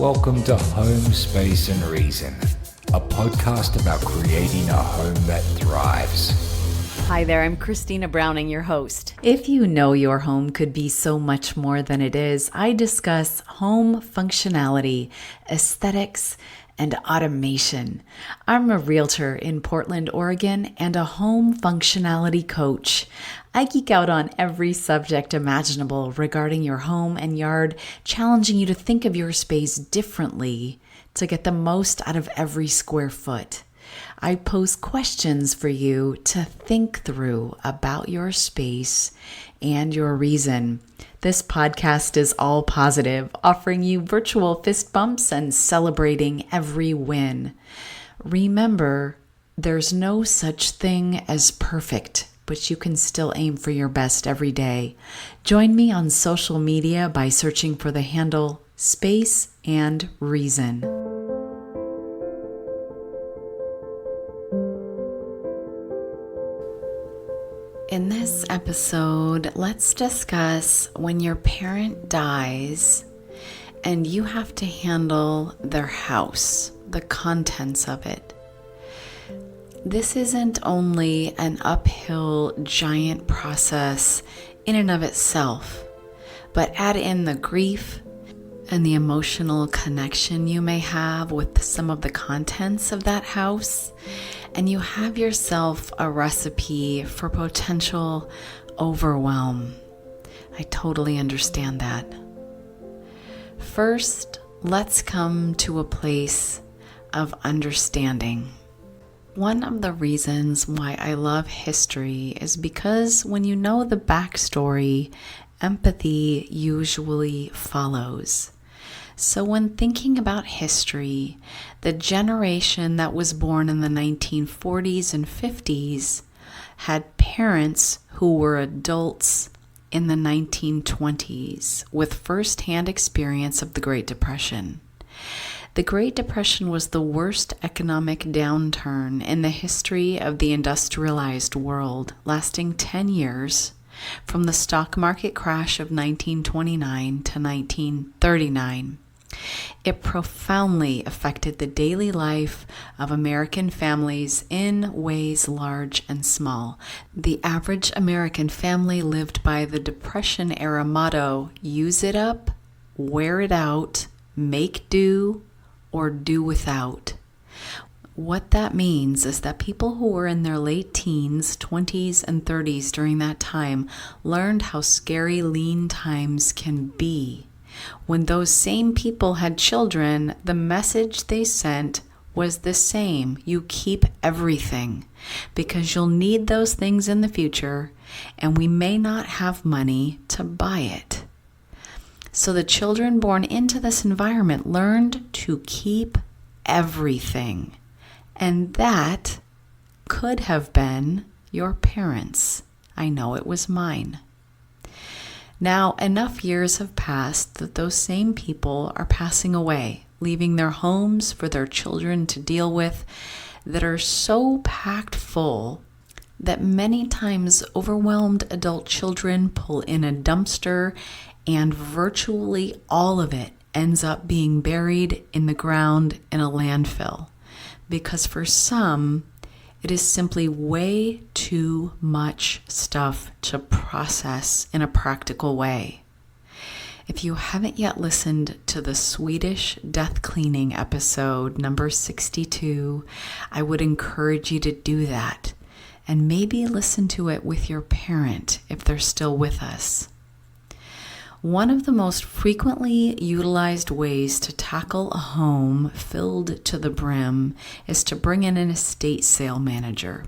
Welcome to Home, Space and Reason, a podcast about creating a home that thrives. Hi there, I'm Christina Browning, your host. If you know your home could be so much more than it is, I discuss home functionality, aesthetics, and automation. I'm a realtor in Portland, Oregon, and a home functionality coach. I geek out on every subject imaginable regarding your home and yard, challenging you to think of your space differently to get the most out of every square foot. I pose questions for you to think through about your space and your reason. This podcast is all positive, offering you virtual fist bumps and celebrating every win. Remember, there's no such thing as perfect, but you can still aim for your best every day. Join me on social media by searching for the handle Space and Reason. In this episode, let's discuss when your parent dies and you have to handle their house, the contents of it. This isn't only an uphill giant process in and of itself, but add in the grief and the emotional connection you may have with some of the contents of that house, and you have yourself a recipe for potential overwhelm. I totally understand that. First, let's come to a place of understanding. One of the reasons why I love history is because when you know the backstory, empathy usually follows. So when thinking about history, the generation that was born in the 1940s and 50s had parents who were adults in the 1920s with firsthand experience of the Great Depression. The Great Depression was the worst economic downturn in the history of the industrialized world, lasting 10 years, from the stock market crash of 1929 to 1939. It profoundly affected the daily life of American families in ways large and small. The average American family lived by the Depression-era motto, use it up, wear it out, make do, or do without. What that means is that people who were in their late teens, 20s, and 30s during that time learned how scary lean times can be. When those same people had children, the message they sent was the same. You keep everything because you'll need those things in the future, and we may not have money to buy it. So the children born into this environment learned to keep everything. And that could have been your parents. I know it was mine. Now, enough years have passed that those same people are passing away, leaving their homes for their children to deal with that are so packed full that many times overwhelmed adult children pull in a dumpster and virtually all of it ends up being buried in the ground in a landfill. Because for some, it is simply way too much stuff to process in a practical way. If you haven't yet listened to the Swedish death cleaning episode, number 62, I would encourage you to do that. And maybe listen to it with your parent if they're still with us. One of the most frequently utilized ways to tackle a home filled to the brim is to bring in an estate sale manager.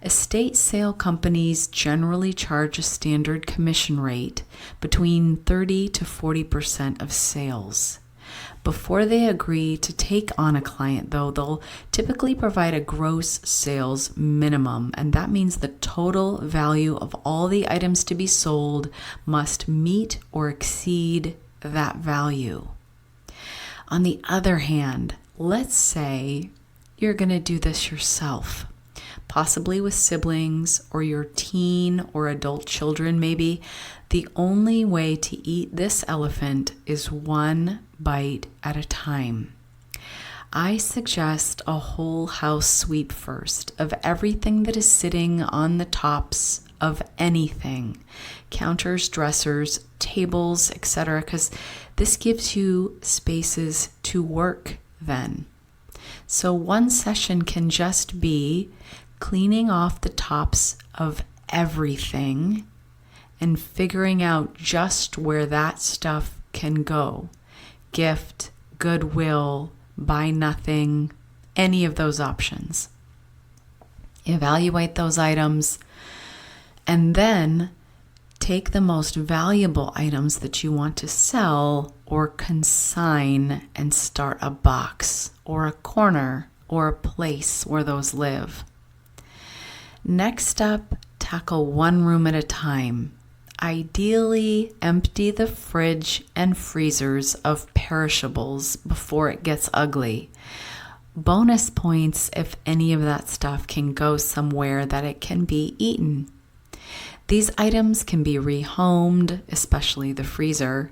Estate sale companies generally charge a standard commission rate between 30 to 40% of sales. Before they agree to take on a client, though, they'll typically provide a gross sales minimum, and that means the total value of all the items to be sold must meet or exceed that value. On the other hand, let's say you're going to do this yourself. possibly with siblings or your teen or adult children maybe, the only way to eat this elephant is one bite at a time. I suggest a whole house sweep first of everything that is sitting on the tops of anything, counters, dressers, tables, etc., because this gives you spaces to work then. So one session can just be cleaning off the tops of everything and figuring out just where that stuff can go. Gift, goodwill, buy nothing, any of those options. Evaluate those items and then take the most valuable items that you want to sell or consign and start a box or a corner or a place where those live. Next up, tackle one room at a time. Ideally, empty the fridge and freezers of perishables before it gets ugly. Bonus points if any of that stuff can go somewhere that it can be eaten. These items can be rehomed, especially the freezer.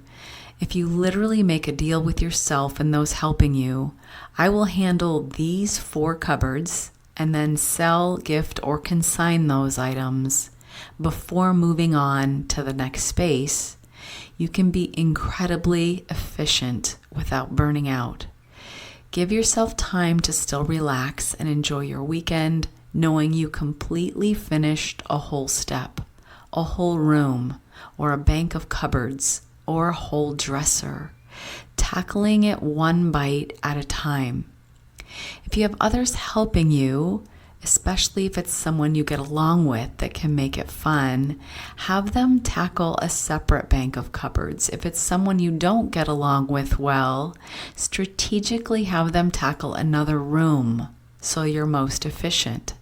If you literally make a deal with yourself and those helping you, I will handle these 4 cupboards and then sell, gift, or consign those items before moving on to the next space. You can be incredibly efficient without burning out. Give yourself time to still relax and enjoy your weekend, knowing you completely finished a whole step, a whole room, or a bank of cupboards, or a whole dresser, tackling it one bite at a time. If you have others helping you, especially if it's someone you get along with that can make it fun, have them tackle a separate bank of cupboards. If it's someone you don't get along with well, strategically have them tackle another room so you're most efficient.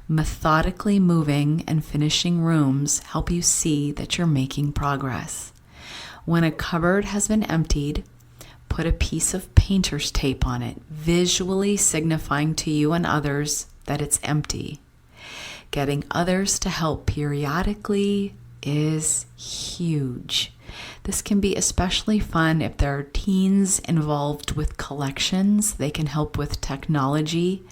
Methodically moving and finishing rooms help you see that you're making progress. When a cupboard has been emptied, put a piece of painter's tape on it, visually signifying to you and others that it's empty. Getting others to help periodically is huge. This can be especially fun if there are teens involved with collections. They can help with technology.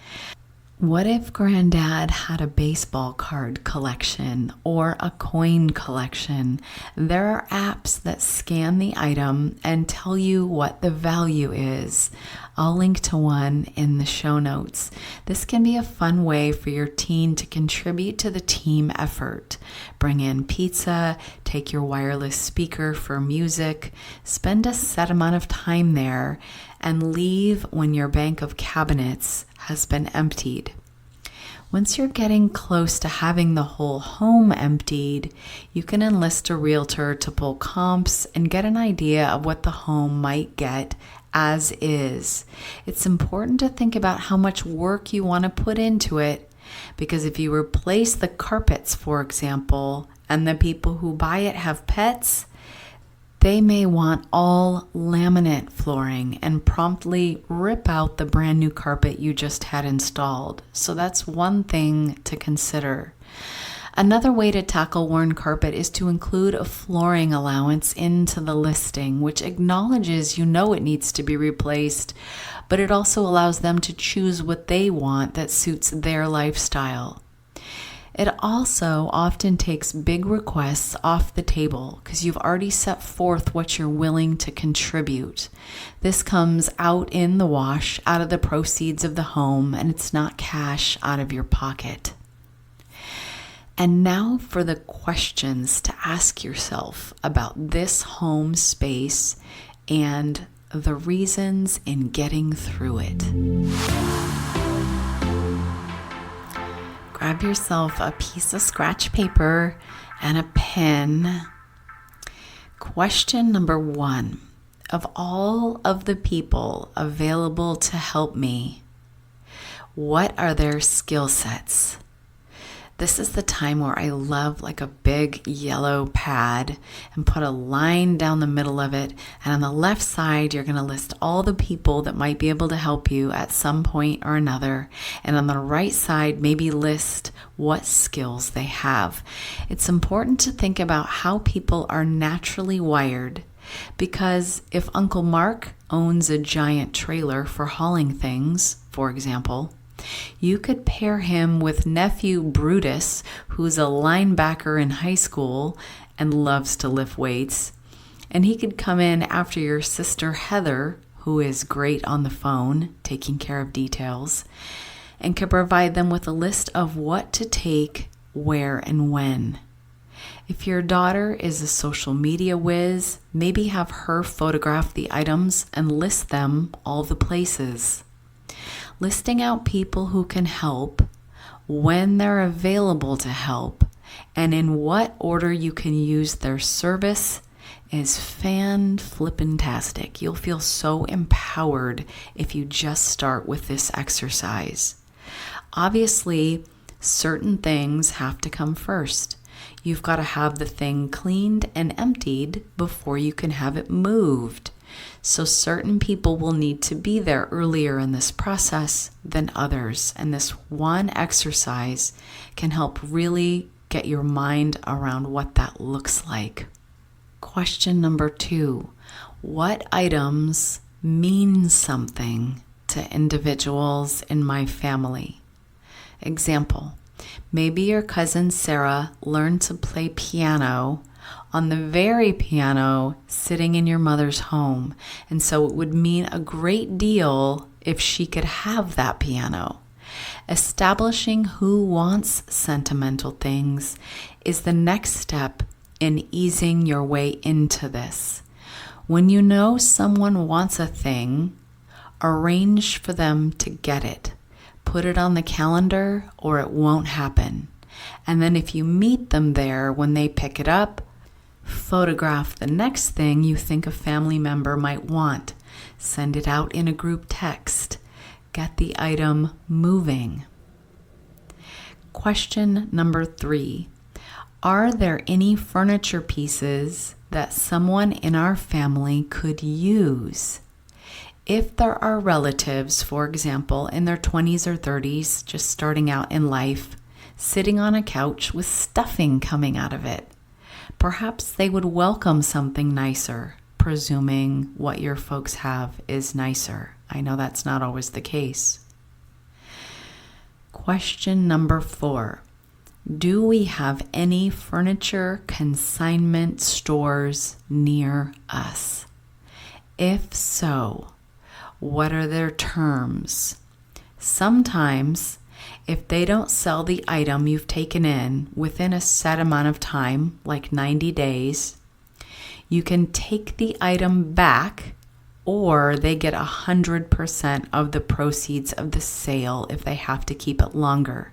What if Granddad had a baseball card collection or a coin collection? There are apps that scan the item and tell you what the value is. I'll link to one in the show notes. This can be a fun way for your teen to contribute to the team effort. Bring in pizza, take your wireless speaker for music, spend a set amount of time there, and leave when your bank of cabinets has been emptied. Once you're getting close to having the whole home emptied, you can enlist a realtor to pull comps and get an idea of what the home might get as is. It's important to think about how much work you want to put into it, because if you replace the carpets, for example, and the people who buy it have pets, they may want all laminate flooring and promptly rip out the brand new carpet you just had installed. So that's one thing to consider. Another way to tackle worn carpet is to include a flooring allowance into the listing, which acknowledges you know it needs to be replaced, but it also allows them to choose what they want that suits their lifestyle. It also often takes big requests off the table because you've already set forth what you're willing to contribute. This comes out in the wash, out of the proceeds of the home, and it's not cash out of your pocket. And now for the questions to ask yourself about this home space and the reasons in getting through it. Grab yourself a piece of scratch paper and a pen. Question number 1. Of all of the people available to help me, what are their skill sets? This is the time where I love like a big yellow pad and put a line down the middle of it. And on the left side, you're going to list all the people that might be able to help you at some point or another. And on the right side, maybe list what skills they have. It's important to think about how people are naturally wired, because if Uncle Mark owns a giant trailer for hauling things, for example, you could pair him with nephew Brutus, who's a linebacker in high school and loves to lift weights. And he could come in after your sister Heather, who is great on the phone, taking care of details, and could provide them with a list of what to take, where, and when. If your daughter is a social media whiz, maybe have her photograph the items and list them all the places. Listing out people who can help, when they're available to help, and in what order you can use their service is fan-flippin-tastic. You'll feel so empowered if you just start with this exercise. Obviously, certain things have to come first. You've got to have the thing cleaned and emptied before you can have it moved. So certain people will need to be there earlier in this process than others. And this one exercise can help really get your mind around what that looks like. Question number 2, what items mean something to individuals in my family? Example, maybe your cousin Sarah learned to play piano on the very piano sitting in your mother's home. And so it would mean a great deal if she could have that piano. Establishing who wants sentimental things is the next step in easing your way into this. When you know someone wants a thing, arrange for them to get it. Put it on the calendar or it won't happen. And then if you meet them there when they pick it up, photograph the next thing you think a family member might want. Send it out in a group text. Get the item moving. Question number 3. Are there any furniture pieces that someone in our family could use? If there are relatives, for example, in their 20s or 30s, just starting out in life, sitting on a couch with stuffing coming out of it, perhaps they would welcome something nicer, presuming what your folks have is nicer. I know that's not always the case. Question number 4. Do we have any furniture consignment stores near us? If so, what are their terms? Sometimes, if they don't sell the item you've taken in within a set amount of time, like 90 days, you can take the item back, or they get 100% of the proceeds of the sale if they have to keep it longer.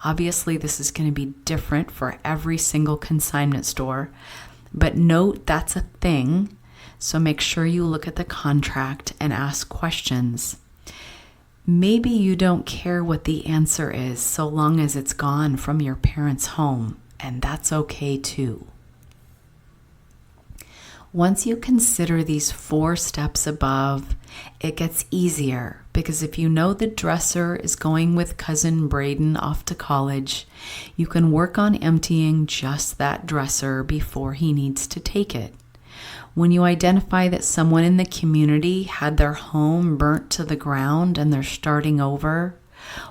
Obviously, this is going to be different for every single consignment store, but note that's a thing, so make sure you look at the contract and ask questions. Maybe you don't care what the answer is so long as it's gone from your parents' home, and that's okay too. Once you consider these 4 steps above, it gets easier, because if you know the dresser is going with cousin Braden off to college, you can work on emptying just that dresser before he needs to take it. When you identify that someone in the community had their home burnt to the ground and they're starting over,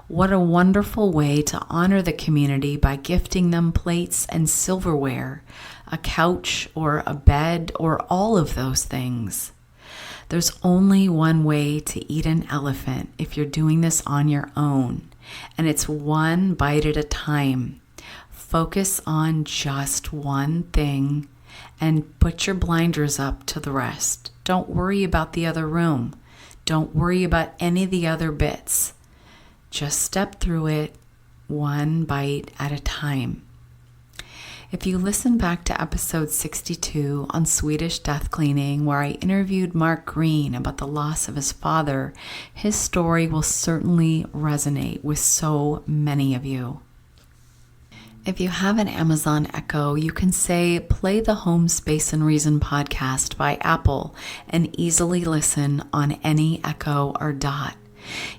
what a wonderful way to honor the community by gifting them plates and silverware, a couch or a bed or all of those things. There's only one way to eat an elephant if you're doing this on your own, and it's one bite at a time. Focus on just one thing and put your blinders up to the rest. Don't worry about the other room. Don't worry about any of the other bits. Just step through it one bite at a time. If you listen back to episode 62 on Swedish death cleaning, where I interviewed Mark Green about the loss of his father, his story will certainly resonate with so many of you. If you have an Amazon Echo, you can say, play the Home Space and Reason podcast by Apple and easily listen on any Echo or Dot.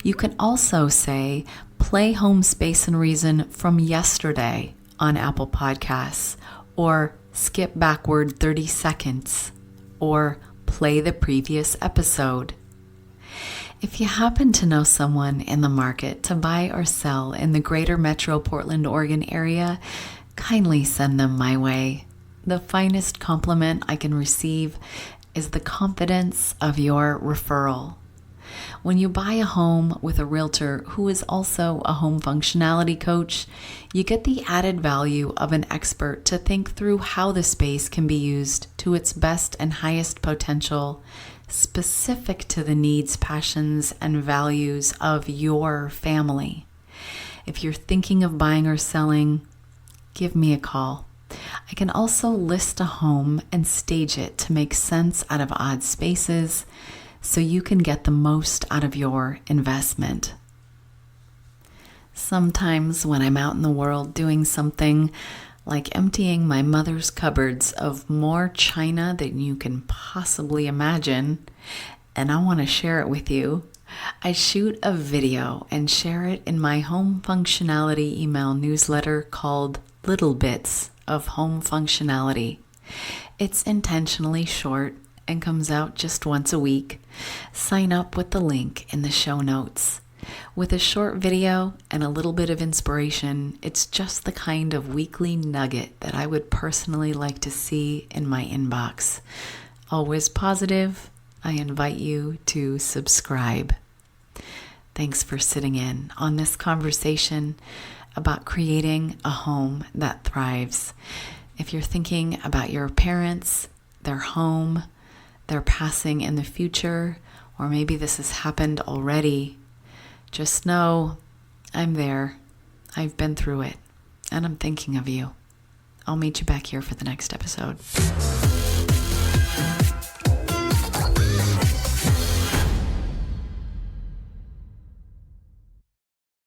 You can also say, play Home Space and Reason from yesterday on Apple Podcasts, or skip backward 30 seconds, or play the previous episode. If you happen to know someone in the market to buy or sell in the greater Metro Portland, Oregon area, kindly send them my way. The finest compliment I can receive is the confidence of your referral. When you buy a home with a realtor who is also a home functionality coach, you get the added value of an expert to think through how the space can be used to its best and highest potential, specific to the needs, passions, and values of your family. If you're thinking of buying or selling, give me a call. I can also list a home and stage it to make sense out of odd spaces, so you can get the most out of your investment. Sometimes when I'm out in the world doing something like emptying my mother's cupboards of more china than you can possibly imagine, and I want to share it with you, I shoot a video and share it in my home functionality email newsletter called Little Bits of Home Functionality. It's intentionally short and comes out just once a week. Sign up with the link in the show notes. With a short video and a little bit of inspiration, it's just the kind of weekly nugget that I would personally like to see in my inbox. Always positive, I invite you to subscribe. Thanks for sitting in on this conversation about creating a home that thrives. If you're thinking about your parents, their home, their passing in the future, or maybe this has happened already, just know I'm there. I've been through it, and I'm thinking of you. I'll meet you back here for the next episode.